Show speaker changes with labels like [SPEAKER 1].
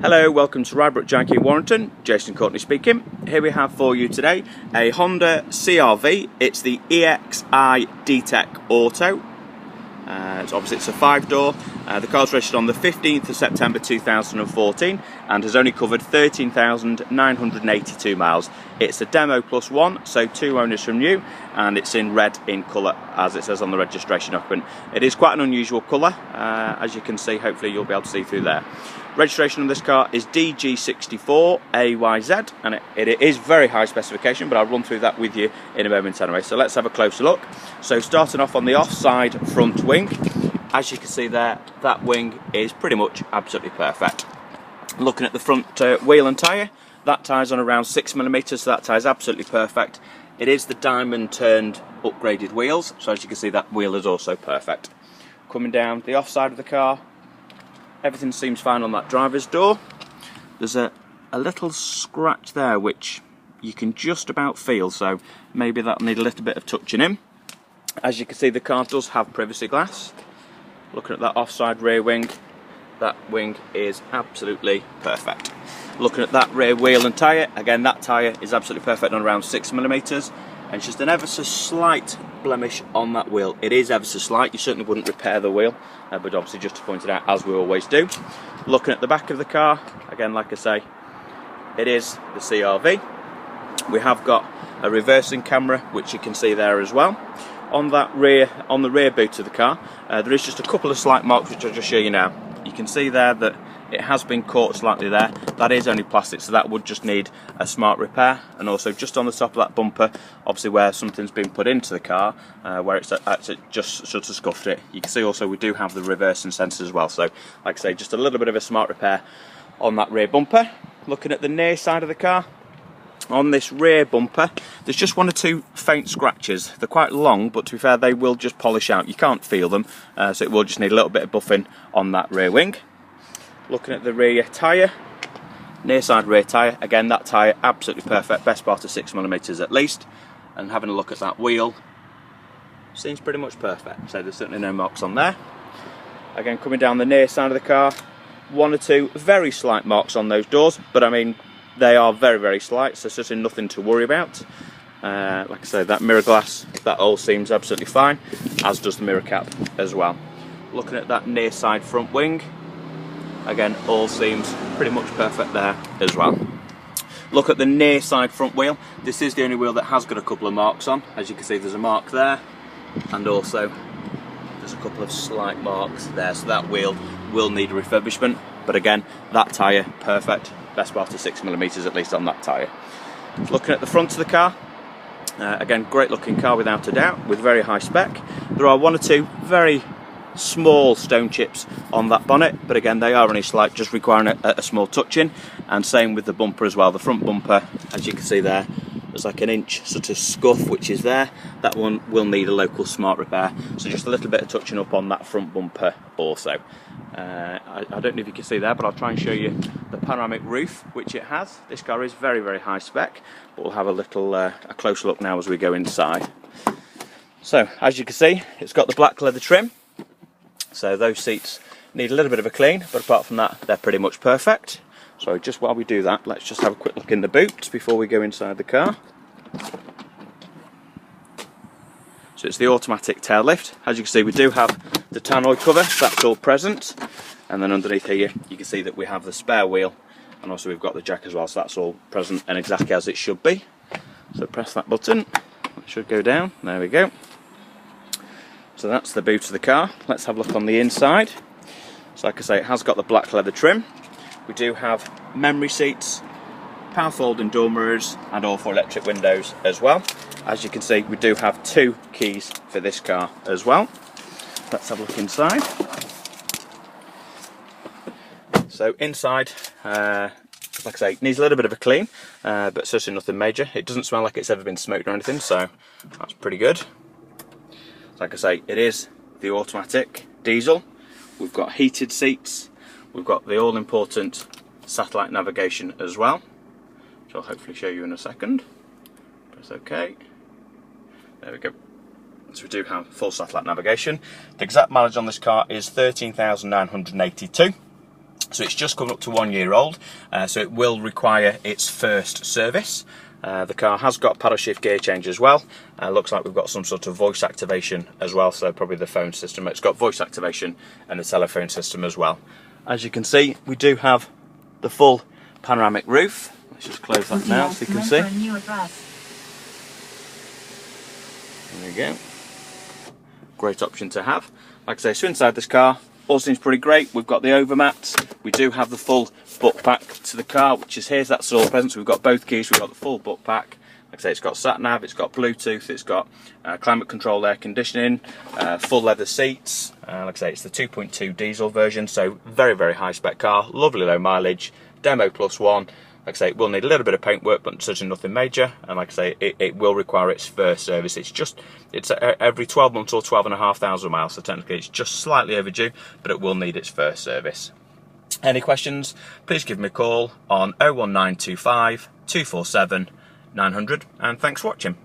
[SPEAKER 1] Hello, welcome to Rybrook Janky in Warrington. Jason Courtney speaking. Here we have for you today a Honda CR-V. It's the EXI D-Tech Auto. It's a 5-door. The car's registered on the 15th of September 2014 and has only covered 13,982 miles. It's a demo plus one, so 2 owners from new, and it's in red in colour as it says on the registration document. It is quite an unusual colour, as you can see. Hopefully you'll be able to see through there. Registration on this car is DG64AYZ, and it is very high specification, but I'll run through that with you in a moment anyway. So let's have a closer look. So starting off on the offside front wing, as you can see there, that wing is pretty much absolutely perfect. Looking at the front wheel and tyre, that tyre's on around 6mm, so that tyre's absolutely perfect. It is the diamond turned upgraded wheels, so as you can see that wheel is also perfect. Coming down the offside of the car, everything seems fine on that driver's door. There's a little scratch there which you can just about feel, so maybe that'll need a little bit of touching in. As you can see, the car does have privacy glass. Looking at that offside rear wing, that wing is absolutely perfect. Looking at that rear wheel and tyre, again that tyre is absolutely perfect on around 6mm, and just an ever so slight blemish on that wheel. It is ever so slight, you certainly wouldn't repair the wheel, but obviously just to point it out as we always do. Looking at the back of the car, again like I say, it is the CR-V. We have got a reversing camera which you can see there as well. On the rear boot of the car, there is just a couple of slight marks which I'll just show you now. You can see there that it has been caught slightly there. That is only plastic, so that would just need a smart repair. And also just on the top of that bumper, obviously where something's been put into the car, where it's just sort of scuffed it. You can see also we do have the reversing sensors as well. So like I say, just a little bit of a smart repair on that rear bumper. Looking at the near side of the car, on this rear bumper, there's just 1 or 2 faint scratches. They're quite long, but to be fair, they will just polish out. You can't feel them, so it will just need a little bit of buffing on that rear wing. Looking at the rear tyre, near side rear tyre, again that tyre absolutely perfect, best part of 6mm at least. And having a look at that wheel, seems pretty much perfect, so there's certainly no marks on there. Again, coming down the near side of the car, 1 or 2 very slight marks on those doors, but I mean they are very, very slight, so it's just nothing to worry about. Like I say, that mirror glass, that all seems absolutely fine, as does the mirror cap as well. Looking at that near side front wing, again, all seems pretty much perfect there as well. Look at the near side front wheel. This is the only wheel that has got a couple of marks on. As you can see, there's a mark there, and also there's a couple of slight marks there, so that wheel will need a refurbishment. But again, that tyre, perfect. Best part of 6mm at least on that tyre. Looking at the front of the car, again, great looking car without a doubt, with very high spec. There are 1 or 2 very small stone chips on that bonnet, but again they are only slight, just requiring a small touch-in. And same with the bumper as well. The front bumper, as you can see there, there's like an inch sort of scuff which is there. That one will need a local smart repair, so just a little bit of touching up on that front bumper also. I don't know if you can see there, but I'll try and show you the panoramic roof which it has. This car is very, very high spec, but we'll have a little a closer look now as we go inside. So as you can see, it's got the black leather trim, so those seats need a little bit of a clean, but apart from that they're pretty much perfect. So just while we do that, let's just have a quick look in the boot before we go inside the car. So it's the automatic tail lift. As you can see, we do have the tannoy cover, so that's all present. And then underneath here, you can see that we have the spare wheel, and also we've got the jack as well, so that's all present and exactly as it should be. So press that button, it should go down, there we go. So that's the boot of the car. Let's have a look on the inside. So like I say, it has got the black leather trim. We do have memory seats, power folding door mirrors, and all 4 electric windows as well. As you can see, we do have 2 keys for this car as well. Let's have a look inside. So inside, like I say, needs a little bit of a clean, but certainly nothing major. It doesn't smell like it's ever been smoked or anything, so that's pretty good. Like I say, it is the automatic diesel. We've got heated seats. We've got the all-important satellite navigation as well, which I'll hopefully show you in a second. Press OK. There we go. So we do have full satellite navigation. The exact mileage on this car is 13,982. So it's just coming up to 1 year old, so it will require its first service. The car has got paddle shift gear change as well. Looks like we've got some sort of voice activation as well, so probably the phone system. It's got voice activation and a telephone system as well. As you can see, we do have the full panoramic roof. Let's just close that now so you can see. There we go. Great option to have. Like I say, so inside this car, all seems pretty great. We've got the overmats. We do have the full book pack to the car, which is here. That's all present. So we've got both keys. We've got the full book pack. Like I say, it's got sat nav. It's got Bluetooth. It's got climate control, air conditioning, full leather seats. Like I say, it's the 2.2 diesel version. So very, very high spec car. Lovely low mileage. Demo plus one. Like I say, it will need a little bit of paint work, but certainly nothing major. And like I say, it will require its first service. It's every 12 months or 12,500 miles, so technically it's just slightly overdue, but it will need its first service. Any questions, please give me a call on 01925 247 900, and thanks for watching.